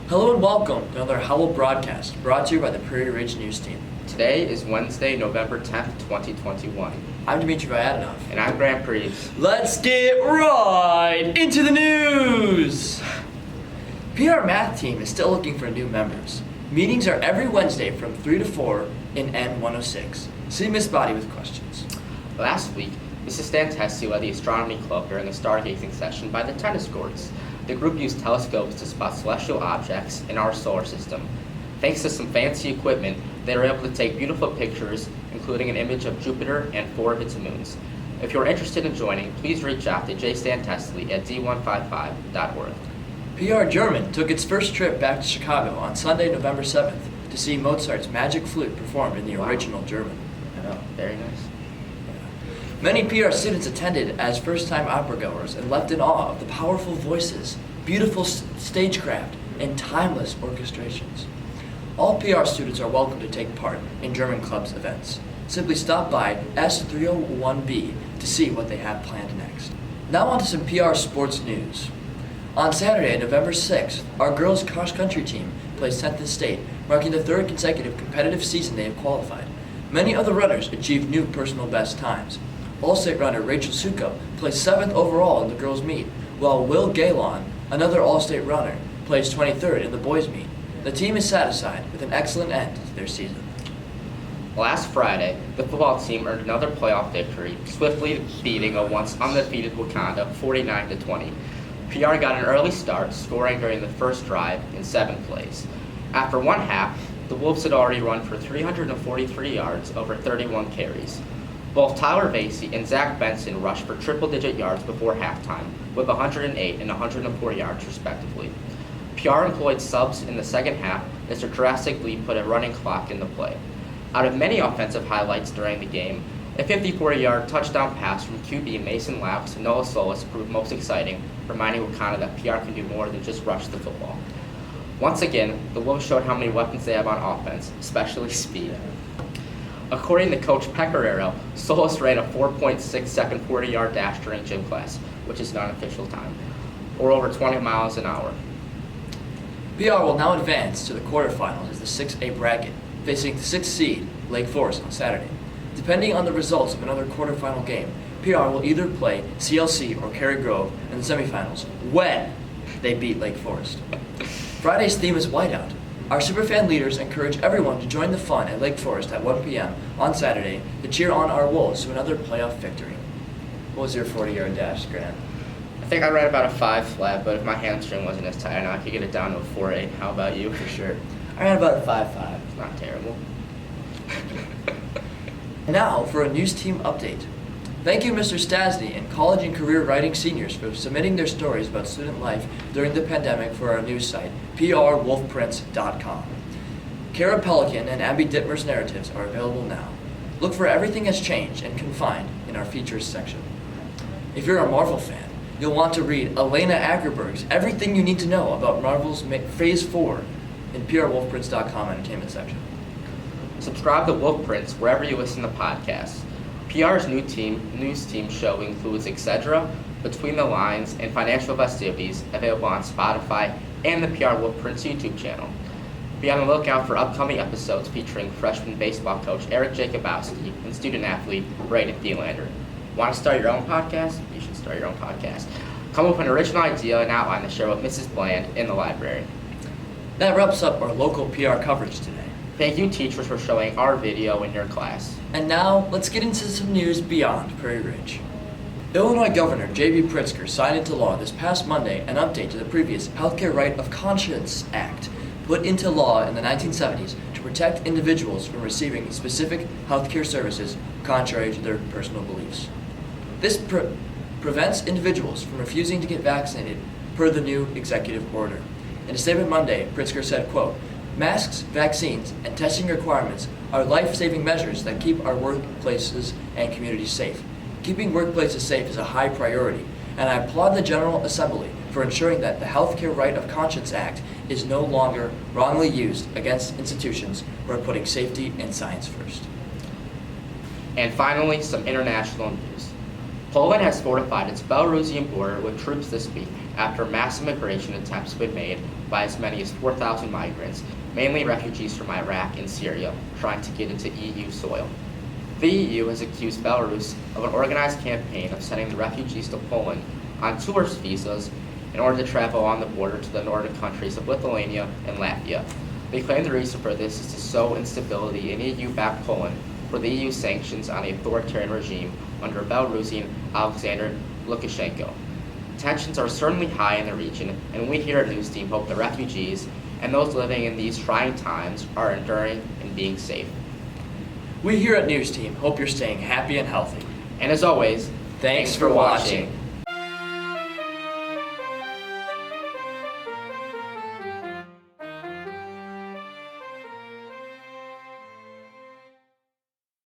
Hello and welcome to another Howl broadcast brought to you by the Prairie Ridge News Team. Today is Wednesday, November 10th, 2021. I'm Dimitri Vuyadinov. And I'm Preves. Let's get right into the news! PR Math Team is still looking for new members. Meetings are every Wednesday from 3 to 4 in N106. See Miss Body with questions. Last week, Mrs. Stantesi led the astronomy club during the stargazing session by the tennis courts. The group used telescopes to spot celestial objects in our solar system. Thanks to some fancy equipment, they were able to take beautiful pictures, including an image of Jupiter and 4 of its moons. If you're interested in joining, please reach out to jstantesli at d155.org. PR German took its first trip back to Chicago on Sunday, November 7th to see Mozart's Magic Flute performed in the original German. I know, very nice. Many PR students attended as first-time opera-goers and left in awe of the powerful voices, beautiful stagecraft, and timeless orchestrations. All PR students are welcome to take part in German Club's events. Simply stop by S301B to see what they have planned next. Now on to some PR sports news. On Saturday, November 6th, our girls' cross-country team placed 10th in state, marking the third consecutive competitive season they have qualified. Many other runners achieved new personal best times. All-state runner Rachel Suko placed 7th overall in the girls' meet, while Will Galon, another all-state runner, placed 23rd in the boys' meet. The team is satisfied with an excellent end to their season. Last Friday, the football team earned another playoff victory, swiftly beating a once undefeated Wakanda 49-20. PR got an early start, scoring during the first drive in 7th place. After one half, the Wolves had already run for 343 yards over 31 carries. Both Tyler Vasey and Zach Benson rushed for triple-digit yards before halftime, with 108 and 104 yards respectively. PR employed subs in the second half as to drastically put a running clock into play. Out of many offensive highlights during the game, a 54-yard touchdown pass from QB Mason Lapp to Noah Solis proved most exciting, reminding Wakanda that PR can do more than just rush the football. Once again, the Wolves showed how many weapons they have on offense, especially speed. According to Coach Pecoraro, Solis ran a 4.6-second 40-yard dash during gym class, which is non-official time, or over 20 miles an hour. PR will now advance to the quarterfinals as the 6A bracket, facing the 6th seed, Lake Forest, on Saturday. Depending on the results of another quarterfinal game, PR will either play CLC or Cary Grove in the semifinals when they beat Lake Forest. Friday's theme is Whiteout. Our superfan leaders encourage everyone to join the fun at Lake Forest at 1 p.m. on Saturday to cheer on our Wolves to another playoff victory. What was your 40-yard dash, Grant? I think I ran about a 5 flat, but if my hamstring wasn't as tight, I could get it down to a 4.8. How about you? For sure. I ran about a 5.5. It's not terrible. Now for a news team update. Thank you, Mr. Stasny and college and career writing seniors for submitting their stories about student life during the pandemic for our news site, prwolfprints.com. Kara Pelican and Abby Dittmer's narratives are available now. Look for Everything Has Changed and Confined in our features section. If you're a Marvel fan, you'll want to read Elena Ackerberg's Everything You Need to Know About Marvel's Phase 4 in prwolfprints.com entertainment section. Subscribe to Wolf Prints wherever you listen to podcasts. PR's news team show includes Etc., Between the Lines, and Financial Festivities, available on Spotify and the PR Wolf Prints YouTube channel. Be on the lookout for upcoming episodes featuring freshman baseball coach Eric Jacobowski and student athlete Brayden Thielander. Want to start your own podcast? You should start your own podcast. Come up with an original idea and outline to share with Mrs. Bland in the library. That wraps up our local PR coverage today. Thank you, teachers, for showing our video in your class. And now, let's get into some news beyond Prairie Ridge. Illinois Governor J.B. Pritzker signed into law this past Monday an update to the previous Healthcare Right of Conscience Act, put into law in the 1970s to protect individuals from receiving specific healthcare services contrary to their personal beliefs. This prevents individuals from refusing to get vaccinated per the new executive order. In a statement Monday, Pritzker said, quote, "Masks, vaccines, and testing requirements are life-saving measures that keep our workplaces and communities safe. Keeping workplaces safe is a high priority, and I applaud the General Assembly for ensuring that the Healthcare Right of Conscience Act is no longer wrongly used against institutions who are putting safety and science first." And finally, some international news. Poland has fortified its Belarusian border with troops this week after mass immigration attempts have been made by as many as 4,000 migrants, mainly refugees from Iraq and Syria, trying to get into EU soil. The EU has accused Belarus of an organized campaign of sending the refugees to Poland on tourist visas in order to travel on the border to the northern countries of Lithuania and Latvia. They claim the reason for this is to sow instability in EU-backed Poland for the EU sanctions on the authoritarian regime under Belarusian Alexander Lukashenko. Tensions are certainly high in the region, and we here at News Team hope the refugees and those living in these trying times are enduring and being safe. We here at News Team hope you're staying happy and healthy. And as always, Thanks for watching.